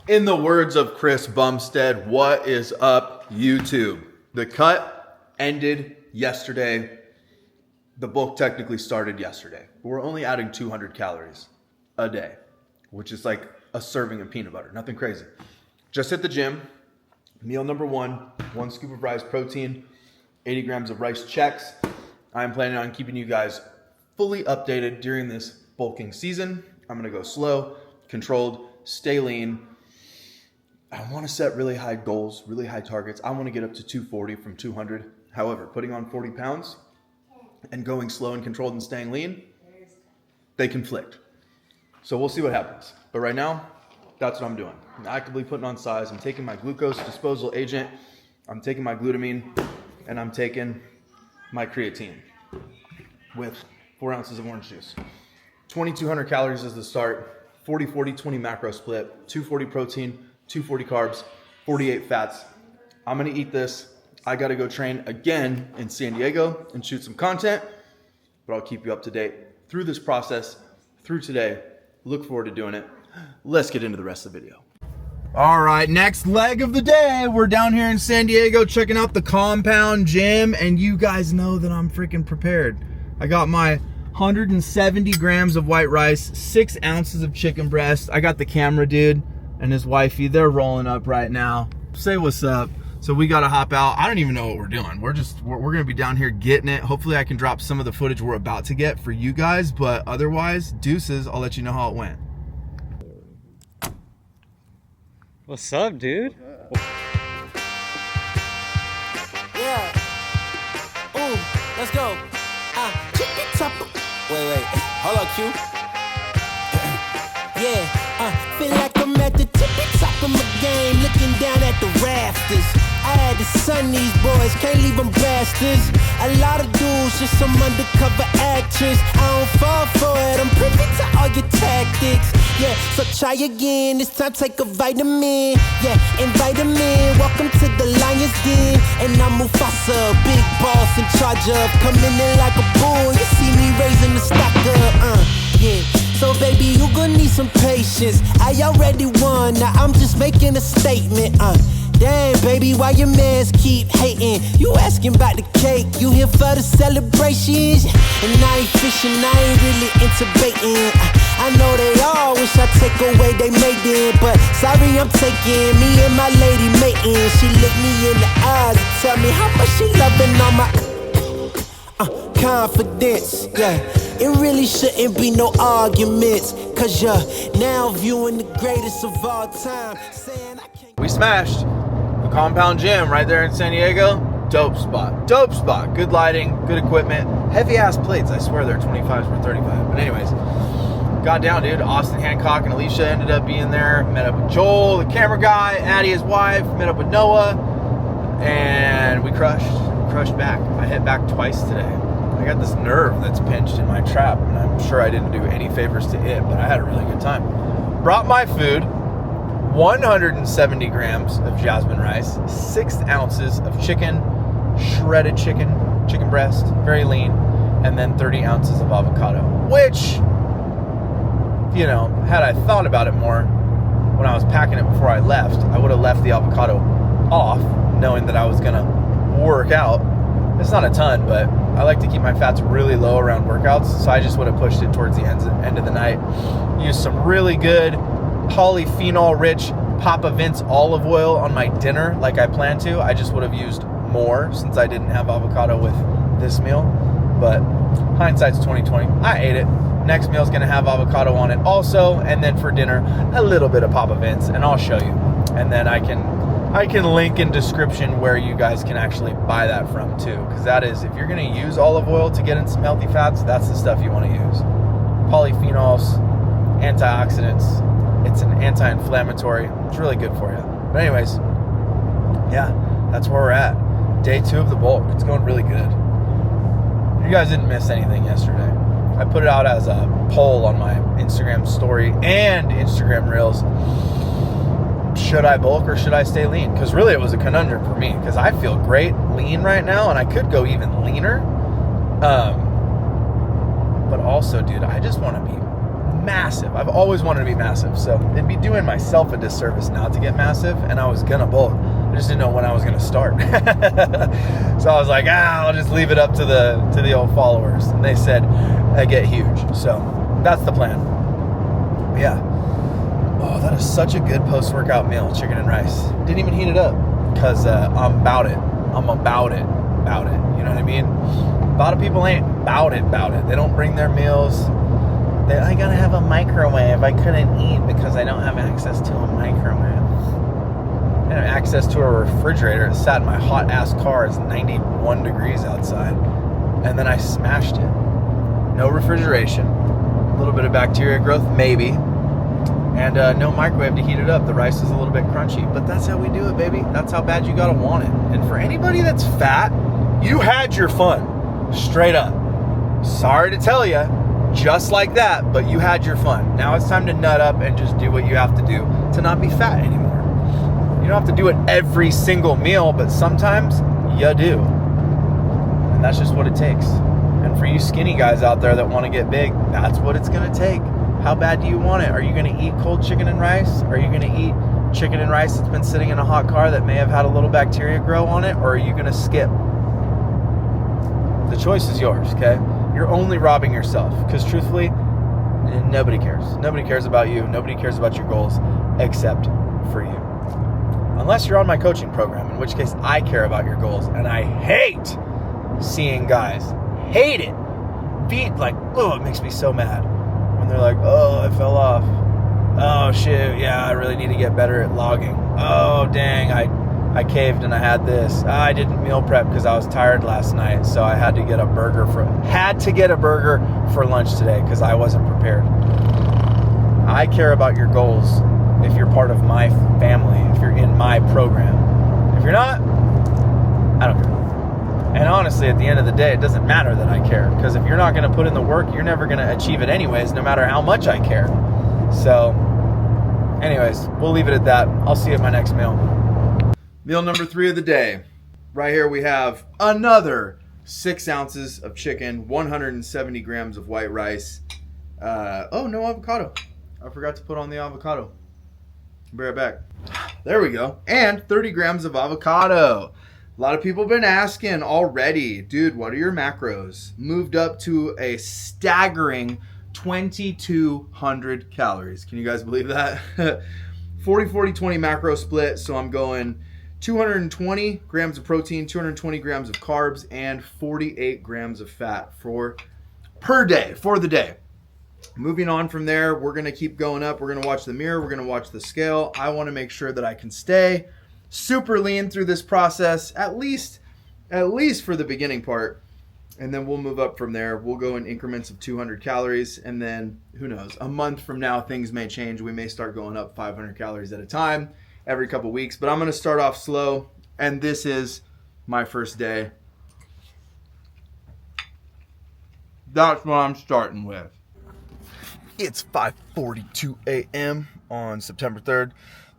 In the words of Chris Bumstead, what is up, YouTube? The cut ended yesterday. The bulk technically started yesterday. But we're only adding 200 calories a day, which is like a serving of peanut butter. Nothing crazy. Just hit the gym. Meal number one scoop of rice protein, 80 grams of rice checks. I'm planning on keeping you guys fully updated during this bulking season. I'm going to go slow, controlled, stay lean. I want to set really high goals, really high targets. I want to get up to 240 from 200. However, putting on 40 pounds and going slow and controlled and staying lean, they conflict. So we'll see what happens. But right now, that's what I'm doing. I'm actively putting on size. I'm taking my glucose disposal agent. I'm taking my glutamine, and I'm taking my creatine with 4 ounces of orange juice. 2,200 calories is the start. 40-40-20 macro split. 240 protein, 240 carbs, 48 fats. I'm gonna eat this. I gotta go train again in San Diego and shoot some content, but I'll keep you up to date through this process, through today. Look forward to doing it. Let's get into the rest of the video. All right, next leg of the day. We're down here in San Diego checking out the Compound Gym, and you guys know that I'm freaking prepared. I got my 170 grams of white rice, 6 ounces of chicken breast. I got the camera dude and his wifey. They're rolling up right now. Say what's up. So we gotta hop out. I don't even know what we're doing. We're gonna be down here getting it. Hopefully I can drop some of the footage we're about to get for you guys, but otherwise, deuces. I'll let you know how it went. What's up, dude? Yeah. Ooh, let's go. Wait. Hold on, Q. Yeah, feel like I'm at the tippy top of my game, looking down at the rafters. I had to sun these boys, can't leave them bastards. A lot of dudes, just some undercover actress. I don't fall for it, I'm privy to all your tactics. Yeah, so try again, this time take a vitamin. Yeah, invite them in, welcome to the Lion's Den. And I'm Mufasa, big boss in charge of coming in like a bull. You see me raising the stock up, yeah. So baby, you gon' need some patience. I already won, now I'm just making a statement, Damn, baby, why your mans keep hating? You asking about the cake, you here for the celebrations? And I ain't fishing, I ain't really into baiting. I know they all wish I take away they maiden, but sorry I'm taking me and my lady mating. She look me in the eyes and tell me how much she loving on my confidence, yeah. It really shouldn't be no arguments, cause you're now viewing the greatest of all time, saying I can't. We smashed the Compound Gym right there in San Diego. Dope spot. Good lighting, good equipment, heavy ass plates. I swear they're 25s for 35. But anyways, got down, dude. Austin Hancock and Alicia ended up being there. Met up with Joel, the camera guy, Addie, his wife. Met up with Noah, and we crushed back. I hit back twice today. I got this nerve that's pinched in my trap, and I'm sure I didn't do any favors to it, but I had a really good time. Brought my food, 170 grams of jasmine rice, 6 ounces of chicken, shredded chicken breast, very lean, and then 30 ounces of avocado, which, you know, had I thought about it more when I was packing it before I left, I would have left the avocado off, knowing that I was gonna work out. It's not a ton, but I like to keep my fats really low around workouts, so I just would have pushed it towards the end of the night. Used some really good polyphenol-rich Papa Vince olive oil on my dinner like I planned to. I just would have used more since I didn't have avocado with this meal, but hindsight's 2020. I ate it. Next meal's gonna have avocado on it also, and then for dinner, a little bit of Papa Vince, and I'll show you. And then I can link in description where you guys can actually buy that from too, because that is, if you're going to use olive oil to get in some healthy fats, that's the stuff you want to use. Polyphenols, antioxidants, it's an anti-inflammatory, it's really good for you. But anyways, yeah, that's where we're at. Day 2 of the bulk. It's going really good. You guys didn't miss anything yesterday. I put it out as a poll on my Instagram story and Instagram Reels. Should I bulk or should I stay lean? Because really it was a conundrum for me, because I feel great lean right now, and I could go even leaner. But also, dude, I just want to be massive. I've always wanted to be massive. So it'd be doing myself a disservice now to get massive, and I was gonna bulk. I just didn't know when I was gonna start. So I was like, I'll just leave it up to the old followers. And they said, I get huge. So that's the plan. But yeah. Oh, that is such a good post-workout meal, chicken and rice. Didn't even heat it up because I'm about it. I'm about it. You know what I mean? A lot of people ain't about it. They don't bring their meals. I gotta have a microwave. I couldn't eat because I don't have access to a microwave. I have access to a refrigerator. It sat in my hot ass car. It's 91 degrees outside. And then I smashed it. No refrigeration. A little bit of bacteria growth, maybe. And no microwave to heat it up. The rice is a little bit crunchy. But that's how we do it, baby. That's how bad you gotta want it. And for anybody that's fat, you had your fun. Straight up. Sorry to tell you. Just like that, but you had your fun. Now it's time to nut up and just do what you have to do to not be fat anymore. You don't have to do it every single meal, but sometimes you do. And that's just what it takes. And for you skinny guys out there that want to get big, that's what it's going to take. How bad do you want it? Are you going to eat cold chicken and rice? Are you going to eat chicken and rice that's been sitting in a hot car that may have had a little bacteria grow on it? Or are you going to skip? The choice is yours, okay? You're only robbing yourself because truthfully, nobody cares. Nobody cares about you. Nobody cares about your goals except for you. Unless you're on my coaching program, in which case I care about your goals. And I hate seeing guys, hate it, it makes me so mad. When they're like, oh, I fell off. Oh, shoot, yeah, I really need to get better at logging. Oh, dang, I caved and I had this. I didn't meal prep because I was tired last night, so I had to get a burger for lunch today because I wasn't prepared. I care about your goals if you're part of my family, if you're in my program. If you're not, I don't care. And honestly, at the end of the day, it doesn't matter that I care because if you're not going to put in the work, you're never going to achieve it anyways, no matter how much I care. So, anyways, we'll leave it at that. I'll see you at my next meal. Meal number 3 of the day. Right here we have another 6 ounces of chicken, 170 grams of white rice. No avocado. I forgot to put on the avocado. Be right back. There we go. And 30 grams of avocado. A lot of people have been asking already, dude, what are your macros? Moved up to a staggering 2,200 calories. Can you guys believe that? 40-40-20 macro split. So I'm going 220 grams of protein, 220 grams of carbs, and 48 grams of fat per day for the day. Moving on from there, we're going to keep going up. We're going to watch the mirror. We're going to watch the scale. I want to make sure that I can stay super lean through this process, at least for the beginning part. And then we'll move up from there. We'll go in increments of 200 calories. And then who knows, a month from now, things may change. We may start going up 500 calories at a time every couple weeks, but I'm going to start off slow. And this is my first day. That's what I'm starting with. It's 5:42 a.m. on September 3rd.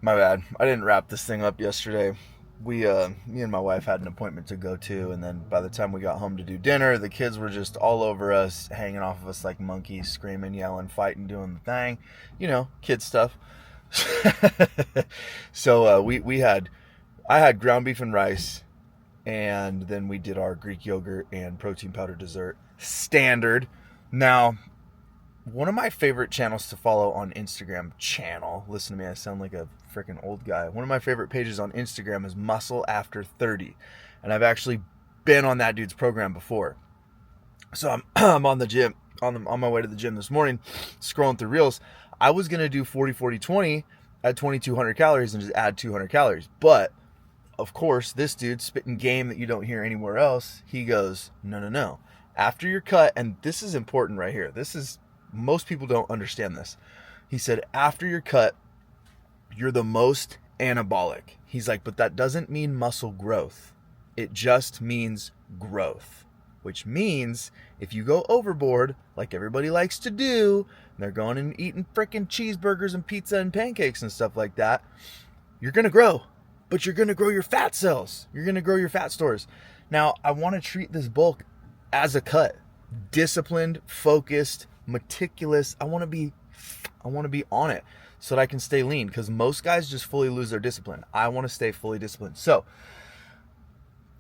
My bad. I didn't wrap this thing up yesterday. Me and my wife had an appointment to go to, and then by the time we got home to do dinner, the kids were just all over us, hanging off of us like monkeys, screaming, yelling, fighting, doing the thing. You know, kid stuff. So I had ground beef and rice, and then we did our Greek yogurt and protein powder dessert. Standard. Now, one of my favorite channels to follow on Instagram, listen to me, I sound like a freaking old guy. One of my favorite pages on Instagram is Muscle After 30. And I've actually been on that dude's program before. So I'm on the gym, on my way to the gym this morning, scrolling through Reels. I was going to do 40-40-20 at 2,200 calories and just add 200 calories. But, of course, this dude, spitting game that you don't hear anywhere else, he goes, no. After your cut, and this is important right here. Most people don't understand this. He said, after your cut, you're the most anabolic. He's like, but that doesn't mean muscle growth. It just means growth, which means if you go overboard, like everybody likes to do, and they're going and eating freaking cheeseburgers and pizza and pancakes and stuff like that, you're going to grow, but you're going to grow your fat cells. You're going to grow your fat stores. Now, I want to treat this bulk as a cut. Disciplined, focused, meticulous. I want to be I want to be on it so that I can stay lean, because most guys just fully lose their discipline. I want to stay fully disciplined. So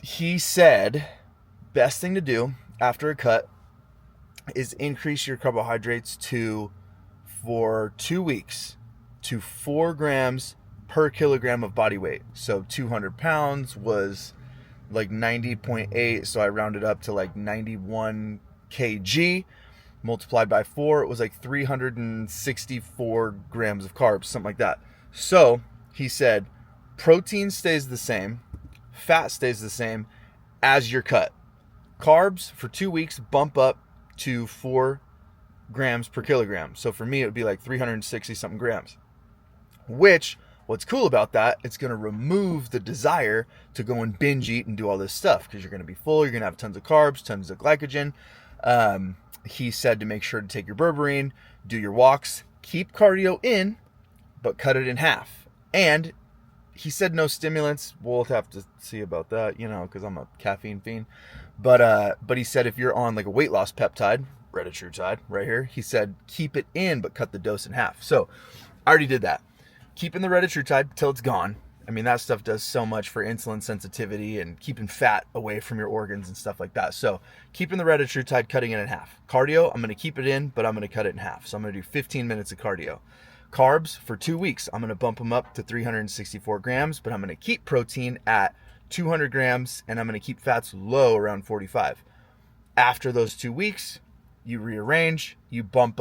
he said, best thing to do after a cut is increase your carbohydrates for 2 weeks to 4 grams per kilogram of body weight. So 200 pounds was like 90.8, so I rounded up to like 91 kg. Multiplied by 4, it was like 364 grams of carbs, something like that. So he said protein stays the same, fat stays the same as your cut. Carbs for 2 weeks bump up to 4 grams per kilogram. So for me, it would be like 360 something grams, which, what's cool about that, it's going to remove the desire to go and binge eat and do all this stuff, because you're going to be full, you're going to have tons of carbs, tons of glycogen. He said to make sure to take your berberine, do your walks, keep cardio in, but cut it in half. And he said no stimulants. We'll have to see about that, because I'm a caffeine fiend. But he said if you're on like a weight loss peptide, retatrutide right here, he said keep it in, but cut the dose in half. So I already did that. Keeping the retatrutide till it's gone. I mean, that stuff does so much for insulin sensitivity and keeping fat away from your organs and stuff like that. So keeping the retatrutide, cutting it in half. Cardio, I'm going to keep it in, but I'm going to cut it in half. So I'm going to do 15 minutes of cardio. Carbs for 2 weeks, I'm going to bump them up to 364 grams, but I'm going to keep protein at 200 grams, and I'm going to keep fats low around 45. After those 2 weeks, you rearrange, you bump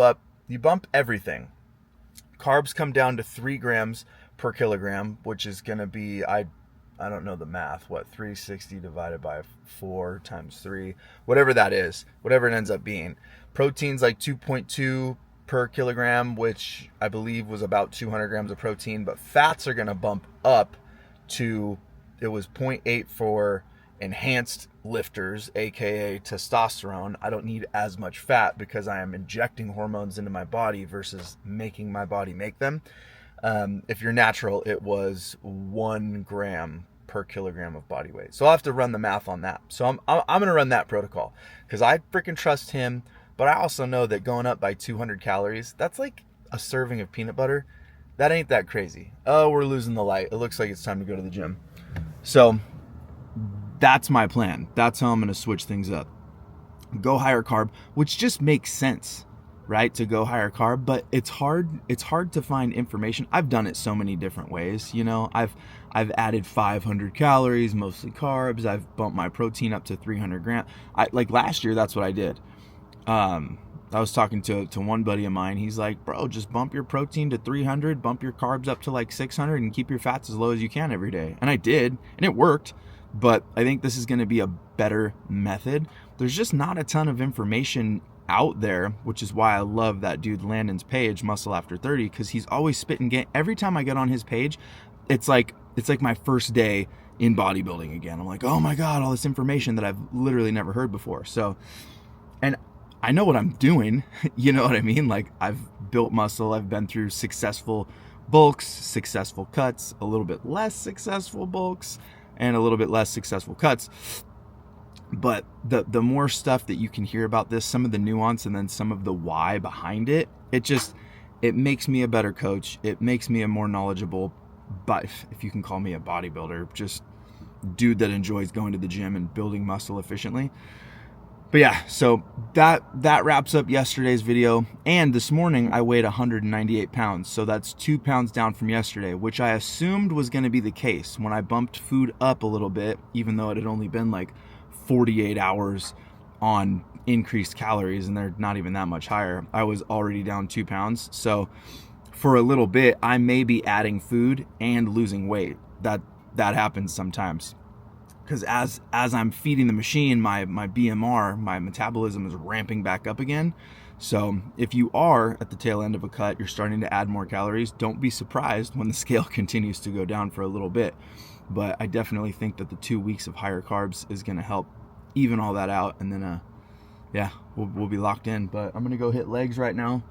everything. Carbs come down to 3 grams per kilogram, which is going to be, I don't know the math, 360 divided by 4 times 3, whatever that is, whatever it ends up being. Protein's like 2.2 per kilogram, which I believe was about 200 grams of protein, but fats are going to bump up to, it was 0.8 for enhanced lifters, aka testosterone. I don't need as much fat because I am injecting hormones into my body versus making my body make them. If you're natural, it was 1 gram per kilogram of body weight. So I'll have to run the math on that. So I'm going to run that protocol because I freaking trust him. But I also know that going up by 200 calories, that's like a serving of peanut butter. That ain't that crazy. Oh, we're losing the light. It looks like it's time to go to the gym. So that's my plan. That's how I'm going to switch things up. Go higher carb, which just makes sense, right? To go higher carb, but it's hard to find information. I've done it so many different ways. I've added 500 calories, mostly carbs. I've bumped my protein up to 300 grams. Like last year, that's what I did. I was talking to one buddy of mine. He's like, bro, just bump your protein to 300, bump your carbs up to like 600 and keep your fats as low as you can every day. And I did, and it worked. But I think this is going to be a better method. There's just not a ton of information out there, which is why I love that dude Landon's page, Muscle After 30, because he's always spitting game. Every time I get on his page, it's like my first day in bodybuilding again. I'm like, oh my God, all this information that I've literally never heard before. So, and I know what I'm doing. You know what I mean? Like, I've built muscle. I've been through successful bulks, successful cuts, a little bit less successful bulks, and a little bit less successful cuts. But the more stuff that you can hear about this, some of the nuance and then some of the why behind it, it makes me a better coach. It makes me a more knowledgeable, but if you can call me a bodybuilder, just dude that enjoys going to the gym and building muscle efficiently. But yeah, so that wraps up yesterday's video. And this morning I weighed 198 pounds. So that's 2 pounds down from yesterday, which I assumed was going to be the case when I bumped food up a little bit, even though it had only been like 48 hours on increased calories and they're not even that much higher. I was already down 2 pounds. So for a little bit, I may be adding food and losing weight. That happens sometimes. Because as I'm feeding the machine, my BMR, my metabolism is ramping back up again. So if you are at the tail end of a cut, you're starting to add more calories, don't be surprised when the scale continues to go down for a little bit. But I definitely think that the 2 weeks of higher carbs is going to help even all that out. And then, we'll be locked in. But I'm going to go hit legs right now.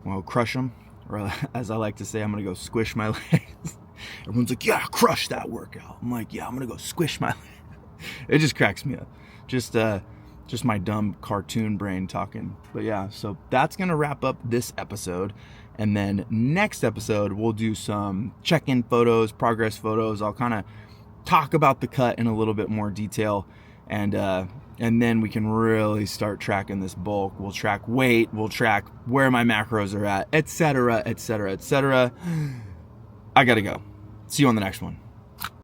I'll crush them. Or as I like to say, I'm going to go squish my legs. Everyone's like, yeah, crush that workout. I'm like, yeah, I'm going to go squish my legs. It just cracks me up. Just my dumb cartoon brain talking. But yeah, so that's going to wrap up this episode. And then next episode, we'll do some check-in photos, progress photos. I'll kind of talk about the cut in a little bit more detail. And then we can really start tracking this bulk. We'll track weight, we'll track where my macros are at, etc., etc., etc. I gotta go. See you on the next one.